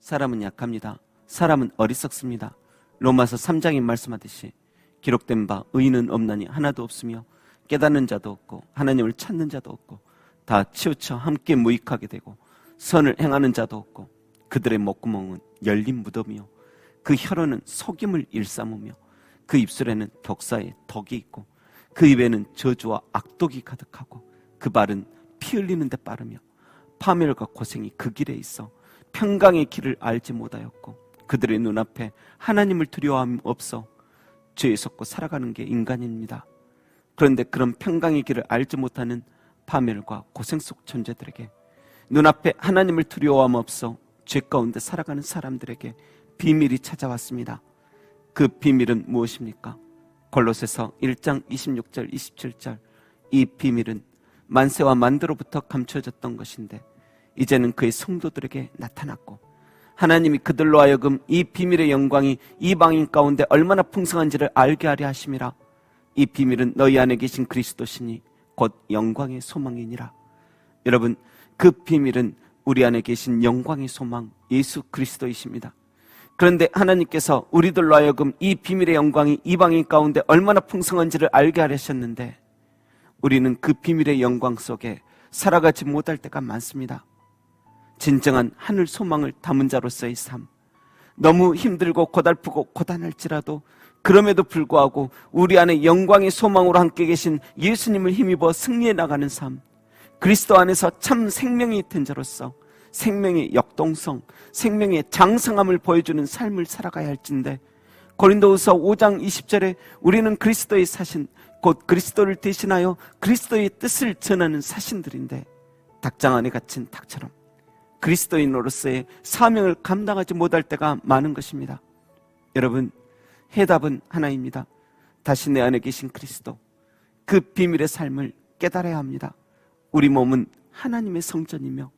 사람은 약합니다. 사람은 어리석습니다. 로마서 3장이 말씀하듯이 기록된 바 의인은 없나니 하나도 없으며 깨닫는 자도 없고 하나님을 찾는 자도 없고 다 치우쳐 함께 무익하게 되고 선을 행하는 자도 없고 그들의 목구멍은 열린 무덤이요 그 혀로는 속임을 일삼으며 그 입술에는 독사의 덕이 있고 그 입에는 저주와 악독이 가득하고 그 발은 피 흘리는 데 빠르며 파멸과 고생이 그 길에 있어 평강의 길을 알지 못하였고 그들의 눈앞에 하나님을 두려워함 없어 죄에 속고 살아가는 게 인간입니다. 그런데 그런 평강의 길을 알지 못하는 파멸과 고생 속 존재들에게 눈앞에 하나님을 두려워함 없어 죄 가운데 살아가는 사람들에게 비밀이 찾아왔습니다. 그 비밀은 무엇입니까? 골로새서 1장 26절 27절 이 비밀은 만세와 만대로부터 감춰졌던 것인데 이제는 그의 성도들에게 나타났고 하나님이 그들로 하여금 이 비밀의 영광이 이방인 가운데 얼마나 풍성한지를 알게 하려 하심이라. 이 비밀은 너희 안에 계신 그리스도시니 곧 영광의 소망이니라. 여러분, 그 비밀은 우리 안에 계신 영광의 소망 예수 그리스도이십니다. 그런데 하나님께서 우리들로 하여금 이 비밀의 영광이 이방인 가운데 얼마나 풍성한지를 알게 하려 하셨는데 우리는 그 비밀의 영광 속에 살아가지 못할 때가 많습니다. 진정한 하늘 소망을 담은 자로서의 삶, 너무 힘들고 고달프고 고단할지라도 그럼에도 불구하고 우리 안에 영광의 소망으로 함께 계신 예수님을 힘입어 승리해 나가는 삶, 그리스도 안에서 참 생명이 된 자로서 생명의 역동성, 생명의 장성함을 보여주는 삶을 살아가야 할진데 고린도후서 5장 20절에 우리는 그리스도의 사신, 곧 그리스도를 대신하여 그리스도의 뜻을 전하는 사신들인데 닭장 안에 갇힌 닭처럼 그리스도인으로서의 사명을 감당하지 못할 때가 많은 것입니다. 여러분, 해답은 하나입니다. 다시 내 안에 계신 그리스도, 그 비밀의 삶을 깨달아야 합니다. 우리 몸은 하나님의 성전이며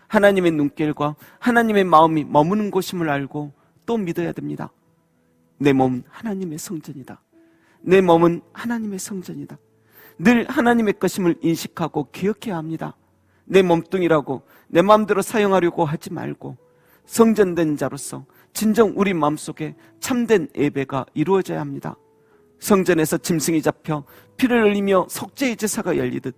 하나님의 눈길과 하나님의 마음이 머무는 곳임을 알고 또 믿어야 됩니다. 내 몸은 하나님의 성전이다. 내 몸은 하나님의 성전이다. 늘 하나님의 것임을 인식하고 기억해야 합니다. 내 몸뚱이라고 내 마음대로 사용하려고 하지 말고 성전된 자로서 진정 우리 마음속에 참된 예배가 이루어져야 합니다. 성전에서 짐승이 잡혀 피를 흘리며 속죄의 제사가 열리듯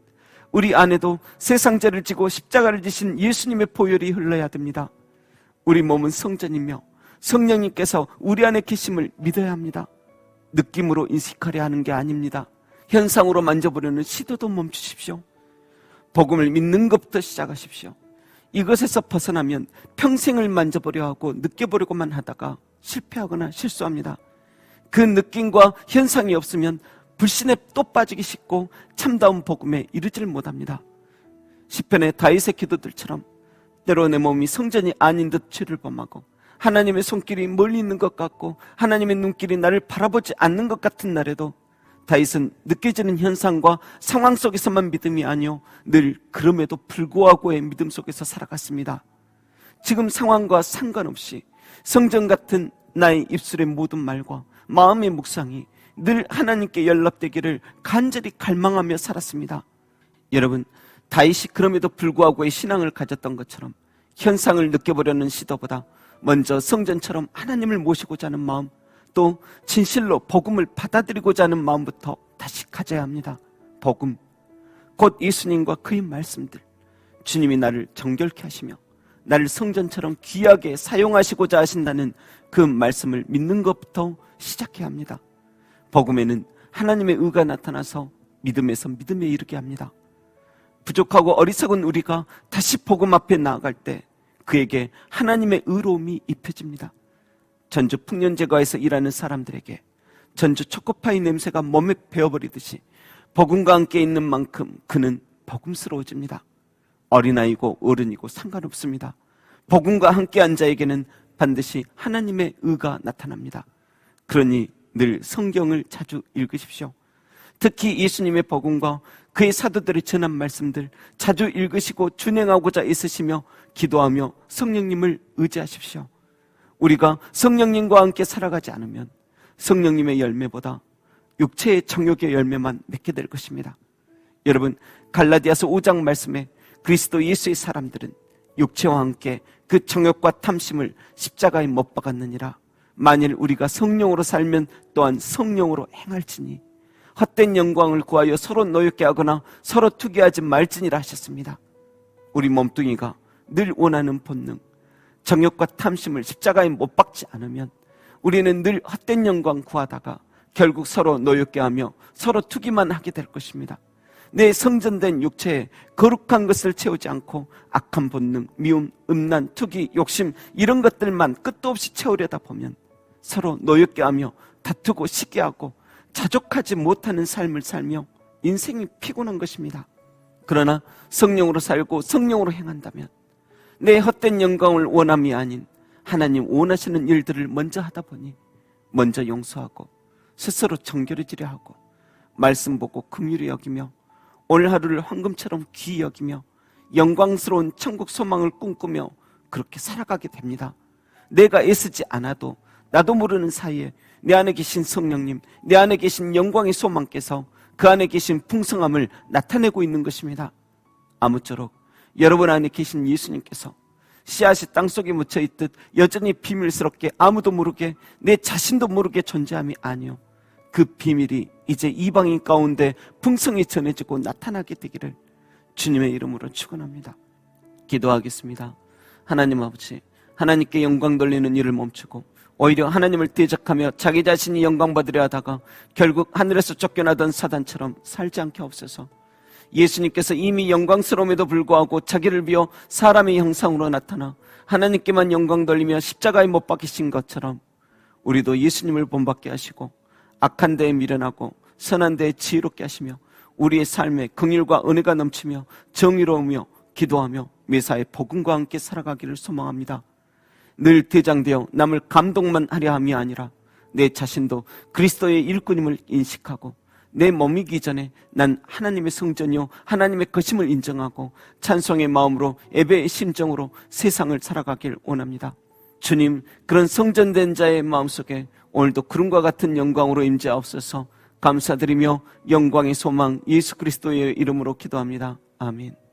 우리 안에도 세상 죄를 지고 십자가를 지신 예수님의 보혈이 흘러야 됩니다. 우리 몸은 성전이며 성령님께서 우리 안에 계심을 믿어야 합니다. 느낌으로 인식하려 하는 게 아닙니다. 현상으로 만져보려는 시도도 멈추십시오. 복음을 믿는 것부터 시작하십시오. 이것에서 벗어나면 평생을 만져보려 하고 느껴보려고만 하다가 실패하거나 실수합니다. 그 느낌과 현상이 없으면 불신에 또 빠지기 쉽고 참다운 복음에 이르지를 못합니다. 시편의 다윗의 기도들처럼 때로 내 몸이 성전이 아닌 듯 죄를 범하고 하나님의 손길이 멀리 있는 것 같고 하나님의 눈길이 나를 바라보지 않는 것 같은 날에도 다윗은 느껴지는 현상과 상황 속에서만 믿음이 아니요 늘 그럼에도 불구하고의 믿음 속에서 살아갔습니다. 지금 상황과 상관없이 성전 같은 나의 입술의 모든 말과 마음의 묵상이 늘 하나님께 연락되기를 간절히 갈망하며 살았습니다. 여러분, 다윗이 그럼에도 불구하고의 신앙을 가졌던 것처럼 현상을 느껴보려는 시도보다 먼저 성전처럼 하나님을 모시고자 하는 마음, 또 진실로 복음을 받아들이고자 하는 마음부터 다시 가져야 합니다. 복음, 곧 예수님과 그의 말씀들, 주님이 나를 정결케 하시며 나를 성전처럼 귀하게 사용하시고자 하신다는 그 말씀을 믿는 것부터 시작해야 합니다. 복음에는 하나님의 의가 나타나서 믿음에서 믿음에 이르게 합니다. 부족하고 어리석은 우리가 다시 복음 앞에 나아갈 때 그에게 하나님의 의로움이 입혀집니다. 전주 풍년제과에서 일하는 사람들에게 전주 초코파이 냄새가 몸에 배어버리듯이 복음과 함께 있는 만큼 그는 복음스러워집니다. 어린아이고 어른이고 상관없습니다. 복음과 함께한 자에게는 반드시 하나님의 의가 나타납니다. 그러니 늘 성경을 자주 읽으십시오. 특히 예수님의 복음과 그의 사도들이 전한 말씀들 자주 읽으시고 준행하고자 애쓰시며 기도하며 성령님을 의지하십시오. 우리가 성령님과 함께 살아가지 않으면 성령님의 열매보다 육체의 정욕의 열매만 맺게 될 것입니다. 여러분, 갈라디아서 5장 말씀에 그리스도 예수의 사람들은 육체와 함께 그 정욕과 탐심을 십자가에 못 박았느니라. 만일 우리가 성령으로 살면 또한 성령으로 행할지니 헛된 영광을 구하여 서로 노엽게 하거나 서로 투기하지 말지니라 하셨습니다. 우리 몸뚱이가 늘 원하는 본능, 정욕과 탐심을 십자가에 못 박지 않으면 우리는 늘 헛된 영광 구하다가 결국 서로 노엽게 하며 서로 투기만 하게 될 것입니다. 내 성전된 육체에 거룩한 것을 채우지 않고 악한 본능, 미움, 음란, 투기, 욕심 이런 것들만 끝도 없이 채우려다 보면 서로 노엽게 하며 다투고 시기하고 자족하지 못하는 삶을 살며 인생이 피곤한 것입니다. 그러나 성령으로 살고 성령으로 행한다면 내 헛된 영광을 원함이 아닌 하나님 원하시는 일들을 먼저 하다 보니 먼저 용서하고 스스로 정결해지려 하고 말씀 보고 긍휼히 여기며 오늘 하루를 황금처럼 귀히 여기며 영광스러운 천국 소망을 꿈꾸며 그렇게 살아가게 됩니다. 내가 애쓰지 않아도 나도 모르는 사이에 내 안에 계신 성령님, 내 안에 계신 영광의 소망께서 그 안에 계신 풍성함을 나타내고 있는 것입니다. 아무쪼록 여러분 안에 계신 예수님께서 씨앗이 땅속에 묻혀있듯 여전히 비밀스럽게 아무도 모르게 내 자신도 모르게 존재함이 아니요, 그 비밀이 이제 이방인 가운데 풍성히 전해지고 나타나게 되기를 주님의 이름으로 축원합니다. 기도하겠습니다. 하나님 아버지, 하나님께 영광 돌리는 일을 멈추고 오히려 하나님을 대적하며 자기 자신이 영광 받으려 하다가 결국 하늘에서 쫓겨나던 사단처럼 살지 않게 없어서 예수님께서 이미 영광스러움에도 불구하고 자기를 비워 사람의 형상으로 나타나 하나님께만 영광 돌리며 십자가에 못 박히신 것처럼 우리도 예수님을 본받게 하시고 악한 데에 미련하고 선한 데에 지혜롭게 하시며 우리의 삶에 긍휼과 은혜가 넘치며 정의로우며 기도하며 매사에 복음과 함께 살아가기를 소망합니다. 늘 대장되어 남을 감동만 하려 함이 아니라 내 자신도 그리스도의 일꾼임을 인식하고 내 몸이기 전에 난 하나님의 성전이요 하나님의 것임을 인정하고 찬송의 마음으로 예배의 심정으로 세상을 살아가길 원합니다. 주님, 그런 성전된 자의 마음속에 오늘도 구름과 같은 영광으로 임재하옵소서. 감사드리며 영광의 소망 예수 그리스도의 이름으로 기도합니다. 아멘.